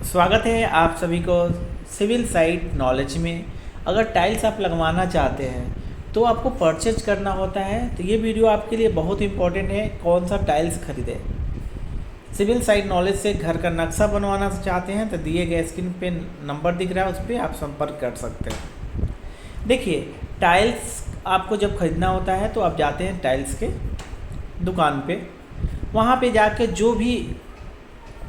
स्वागत है आप सभी को सिविल साइट नॉलेज में। अगर टाइल्स आप लगवाना चाहते हैं तो आपको परचेज करना होता है, तो ये वीडियो आपके लिए बहुत इंपॉर्टेंट है। कौन सा टाइल्स खरीदें। सिविल साइट नॉलेज से घर का नक्शा बनवाना चाहते हैं तो दिए गए स्क्रीन पे नंबर दिख रहा है, उस पर आप संपर्क कर सकते हैं। देखिए, टाइल्स आपको जब खरीदना होता है तो आप जाते हैं टाइल्स के दुकान पे। वहाँ पे जाके जो भी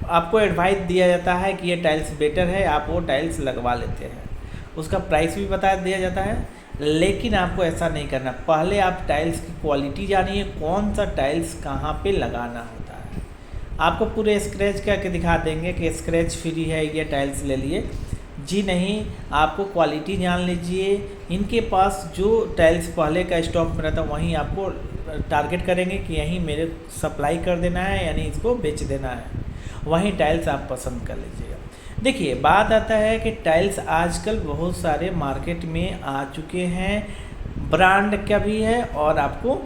आपको एडवाइस दिया जाता है कि ये टाइल्स बेटर है, आप वो टाइल्स लगवा लेते हैं। उसका प्राइस भी बता दिया जाता है, लेकिन आपको ऐसा नहीं करना। पहले आप टाइल्स की क्वालिटी जानिए, कौन सा टाइल्स कहाँ पे लगाना होता है। आपको पूरे स्क्रैच करके दिखा देंगे कि स्क्रैच फ्री है, ये टाइल्स ले लिए। जी नहीं, आपको क्वालिटी जान लीजिए। इनके पास जो टाइल्स पहले का स्टॉक में रहता है वहीं आपको टारगेट करेंगे कि यहीं मेरे सप्लाई कर देना है, यानी इसको बेच देना है, वहीं टाइल्स आप पसंद कर लीजिएगा। देखिए, बात आता है कि टाइल्स आजकल बहुत सारे मार्केट में आ चुके हैं। ब्रांड का भी है और आपको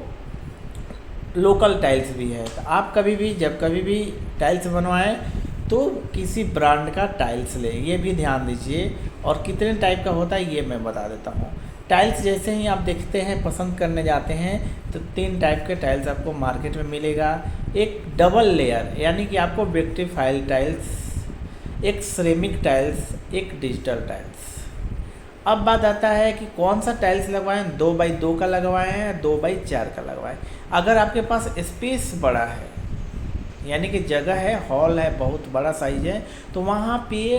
लोकल टाइल्स भी है। तो आप जब कभी भी टाइल्स बनवाएं तो किसी ब्रांड का टाइल्स लें, ये भी ध्यान दीजिए। और कितने टाइप का होता है ये मैं बता देता हूँ। टाइल्स जैसे ही आप देखते हैं, पसंद करने जाते हैं, तो 3 टाइप के टाइल्स आपको मार्केट में मिलेगा। एक डबल लेयर यानी कि आपको विट्रीफाइड टाइल्स, एक सिरेमिक टाइल्स, एक डिजिटल टाइल्स। अब बात आता है कि कौन सा टाइल्स लगवाएं, 2x2 का लगवाएं या 2x4 का लगवाएं। अगर आपके पास स्पेस बड़ा है, यानी कि जगह है, हॉल है, बहुत बड़ा साइज है, तो वहाँ पे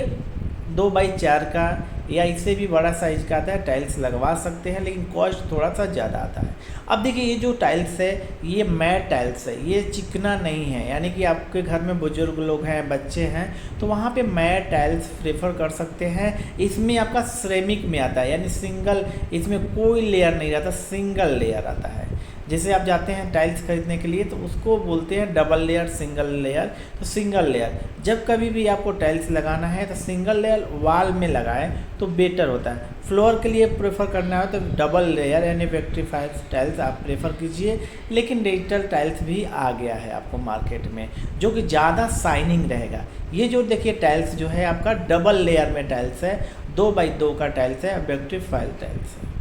2x4 का या इससे भी बड़ा साइज का आता है टाइल्स लगवा सकते हैं, लेकिन कॉस्ट थोड़ा सा ज़्यादा आता है। अब देखिए, ये जो टाइल्स है ये मैट टाइल्स है, ये चिकना नहीं है। यानी कि आपके घर में बुजुर्ग लोग हैं, बच्चे हैं, तो वहाँ पे मैट टाइल्स प्रेफर कर सकते हैं। इसमें आपका सिरेमिक में आता है, यानी सिंगल, इसमें कोई लेयर नहीं रहता, सिंगल लेयर आता है। जैसे आप जाते हैं टाइल्स खरीदने के लिए तो उसको बोलते हैं डबल लेयर, सिंगल लेयर। तो सिंगल लेयर जब कभी भी आपको टाइल्स लगाना है तो सिंगल लेयर वाल में लगाएं तो बेटर होता है। फ्लोर के लिए प्रेफर करना है तो डबल लेयर यानी विट्रीफाइड टाइल्स आप प्रेफर कीजिए। लेकिन डिजिटल टाइल्स भी आ गया है आपको मार्केट में, जो कि ज़्यादा शाइनिंग रहेगा। ये जो देखिए टाइल्स जो है आपका डबल लेयर में टाइल्स है, 2x2 का टाइल्स है, विट्रीफाइड टाइल्स है।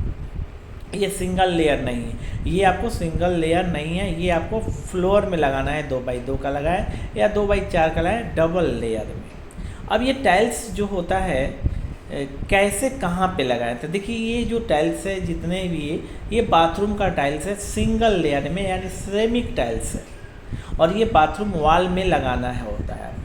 ये सिंगल लेयर नहीं है, ये आपको सिंगल लेयर नहीं है, ये आपको फ्लोर में लगाना है। 2x2 का लगाएं या 2x4 का लगाएं डबल लेयर में। अब ये टाइल्स जो होता है कैसे, कहाँ पे लगाएं, तो देखिए ये जो टाइल्स है जितने भी ये बाथरूम का टाइल्स है, सिंगल लेयर में यानी सिरेमिक टाइल्स है। और ये बाथरूम वॉल में लगाना है होता है आपको,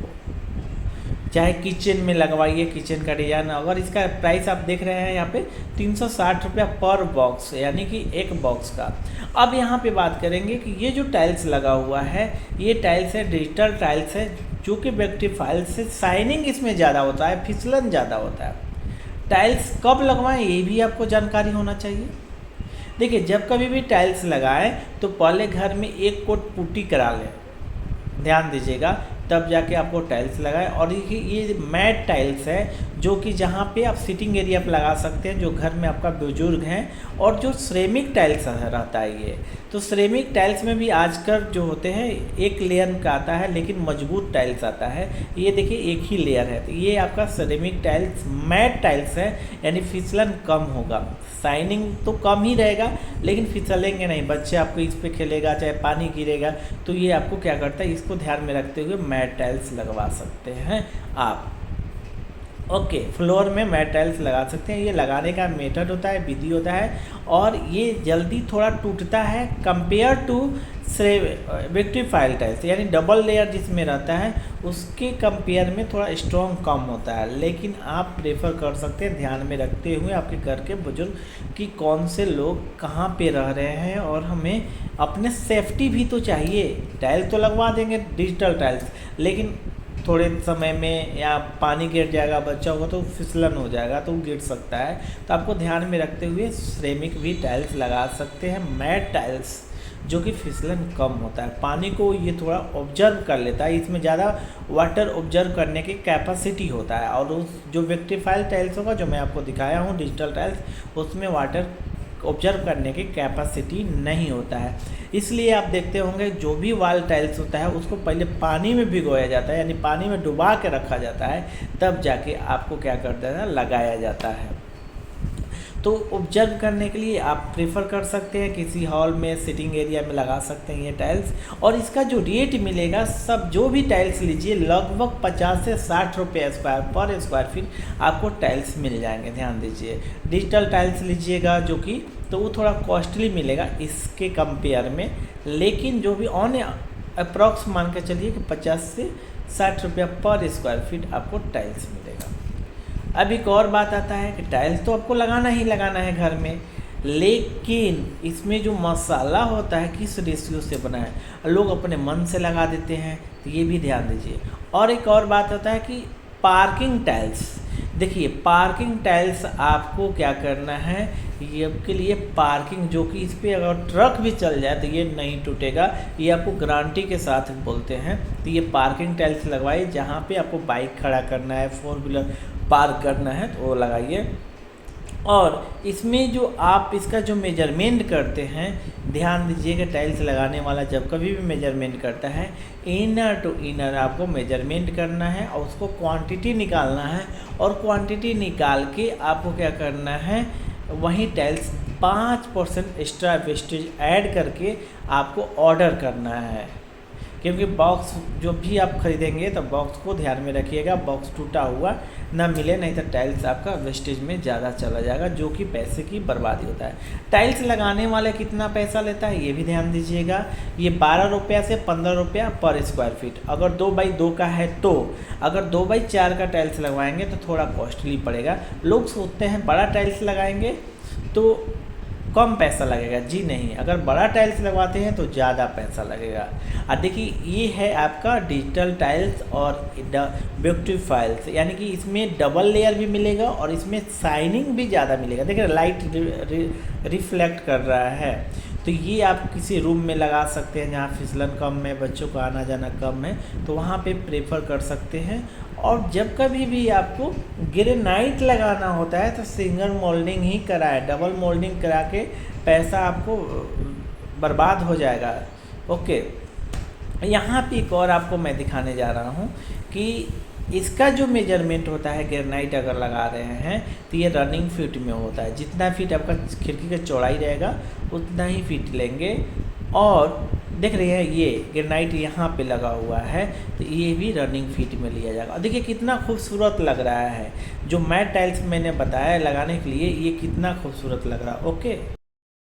चाहे किचन में लगवाइए, किचन का डिजाइन। अगर इसका प्राइस आप देख रहे हैं यहाँ पे 360 रुपया पर बॉक्स, यानी कि एक बॉक्स का। अब यहाँ पे बात करेंगे कि ये जो टाइल्स लगा हुआ है ये टाइल्स है, डिजिटल टाइल्स है, जो कि विट्रीफाइड से शाइनिंग इसमें ज़्यादा होता है, फिसलन ज़्यादा होता है। टाइल्स कब लगवाएं ये भी आपको जानकारी होना चाहिए। देखिए, जब कभी भी टाइल्स लगाएं तो पहले घर में एक कोट पुट्टी करा लें, ध्यान दीजिएगा, तब जाके आपको टाइल्स लगाएं। और ये मैट टाइल्स है जो कि जहाँ पे आप सिटिंग एरिया पे लगा सकते हैं, जो घर में आपका बुजुर्ग हैं। और जो सिरेमिक टाइल्स रहता है ये, तो सिरेमिक टाइल्स में भी आजकल जो होते हैं एक लेयर का आता है, लेकिन मजबूत टाइल्स आता है। ये देखिए एक ही लेयर है, तो ये आपका सिरेमिक टाइल्स मैट टाइल्स है, यानी फिसलन कम होगा। शाइनिंग तो कम ही रहेगा, लेकिन फिसलेंगे नहीं। बच्चे आपको इस पे खेलेगा, चाहे पानी गिरेगा, तो ये आपको क्या करता है, इसको ध्यान में रखते हुए मैट टाइल्स लगवा सकते हैं आप। ओके, फ्लोर में मैट टाइल्स लगा सकते हैं। ये लगाने का मेथड होता है, विधि होता है, और ये जल्दी थोड़ा टूटता है कंपेयर टू विट्रीफाइड टाइल्स, यानी डबल लेयर जिसमें रहता है उसके कंपेयर में थोड़ा स्ट्रॉन्ग कम होता है। लेकिन आप प्रेफर कर सकते हैं ध्यान में रखते हुए आपके घर के बुजुर्ग कि कौन से लोग कहाँ पे रह रहे हैं, और हमें अपने सेफ्टी भी तो चाहिए। टाइल्स तो लगवा देंगे डिजिटल टाइल्स, लेकिन थोड़े समय में या पानी गिर जाएगा, बच्चा होगा तो फिसलन हो जाएगा, तो गिर सकता है। तो आपको ध्यान में रखते हुए सिरेमिक भी टाइल्स लगा सकते हैं, मैट टाइल्स, जो कि फिसलन कम होता है। पानी को ये थोड़ा ऑब्जर्व कर लेता है, इसमें ज़्यादा वाटर ऑब्जर्व करने की कैपेसिटी होता है। और उस जो विट्रीफाइड टाइल्स होगा, जो मैं आपको दिखाया हूँ डिजिटल टाइल्स, उसमें वाटर ऑब्जर्व करने की कैपेसिटी नहीं होता है। इसलिए आप देखते होंगे जो भी वॉल टाइल्स होता है उसको पहले पानी में भिगोया जाता है, यानी पानी में डुबा के रखा जाता है, तब जाके आपको क्या करता है, लगाया जाता है। तो ऑब्जर्व करने के लिए आप प्रेफर कर सकते हैं, किसी हॉल में सिटिंग एरिया में लगा सकते हैं ये टाइल्स। और इसका जो रेट मिलेगा, सब जो भी टाइल्स लीजिए लगभग 50 से 60 रुपये पर स्क्वायर फीट आपको टाइल्स मिल जाएंगे। ध्यान दीजिए, डिजिटल टाइल्स लीजिएगा जो कि तो वो थोड़ा कॉस्टली मिलेगा इसके कंपेयर में, लेकिन जो भी ऑन अप्रॉक्स मान के चलिए कि 50 से 60 रुपया पर स्क्वायर फीट आपको टाइल्स मिलेगा। अब एक और बात आता है कि टाइल्स तो आपको लगाना ही लगाना है घर में, लेकिन इसमें जो मसाला होता है किस रेशियो से बना है, लोग अपने मन से लगा देते हैं, तो ये भी ध्यान दीजिए। और एक और बात होता है कि पार्किंग टाइल्स, देखिए पार्किंग टाइल्स आपको क्या करना है, ये आपके लिए पार्किंग जो कि इस पर अगर ट्रक भी चल जाए तो ये नहीं टूटेगा, ये आपको गारंटी के साथ बोलते हैं। तो ये पार्किंग टाइल्स लगवाइए, जहाँ पे आपको बाइक खड़ा करना है, 4 व्हीलर पार्क करना है तो वो लगाइए। और इसमें जो आप इसका जो मेजरमेंट करते हैं, ध्यान दीजिएगा टाइल्स लगाने वाला जब कभी भी मेजरमेंट करता है, इनर टू इनर आपको मेजरमेंट करना है और उसको क्वांटिटी निकालना है, और क्वांटिटी निकाल के आपको क्या करना है, वहीं टाइल्स 5% एक्स्ट्रा वेस्टेज ऐड करके आपको ऑर्डर करना है। क्योंकि बॉक्स जो भी आप खरीदेंगे तो बॉक्स को ध्यान में रखिएगा, बॉक्स टूटा हुआ ना मिले, नहीं तो टाइल्स आपका वेस्टेज में ज़्यादा चला जाएगा, जो कि पैसे की बर्बादी होता है। टाइल्स लगाने वाले कितना पैसा लेता है ये भी ध्यान दीजिएगा, ये 12 रुपया से 15 रुपया पर स्क्वायर फीट। अगर 2x2 का है तो, अगर 2x4 का टाइल्स लगवाएंगे तो थोड़ा कॉस्टली पड़ेगा। लोग सोचते हैं बड़ा टाइल्स लगाएंगे तो कम पैसा लगेगा, जी नहीं, अगर बड़ा टाइल्स लगवाते हैं तो ज़्यादा पैसा लगेगा। और देखिए ये है आपका डिजिटल टाइल्स और ब्यूटीफाइल्स, यानी कि इसमें डबल लेयर भी मिलेगा और इसमें शाइनिंग भी ज़्यादा मिलेगा। देखिए लाइट रिफ्लेक्ट कर रहा है, तो ये आप किसी रूम में लगा सकते हैं जहाँ फिसलन कम है, बच्चों का आना जाना कम है, तो वहाँ पे प्रेफर कर सकते हैं। और जब कभी भी आपको ग्रेनाइट लगाना होता है तो सिंगल मोल्डिंग ही कराएं, डबल मोल्डिंग करा के पैसा आपको बर्बाद हो जाएगा। ओके, यहाँ पे एक और आपको मैं दिखाने जा रहा हूँ कि इसका जो मेजरमेंट होता है, ग्रेनाइट अगर लगा रहे हैं तो ये रनिंग फीट में होता है, जितना फीट आपका खिड़की का चौड़ाई रहेगा उतना ही फीट लेंगे। और देख रहे हैं ये ग्रेनाइट यहाँ पे लगा हुआ है, तो ये भी रनिंग फीट में लिया जाएगा। और देखिए कितना खूबसूरत लग रहा है, जो मैट टाइल्स मैंने बताया लगाने के लिए ये कितना खूबसूरत लग रहा है। ओके।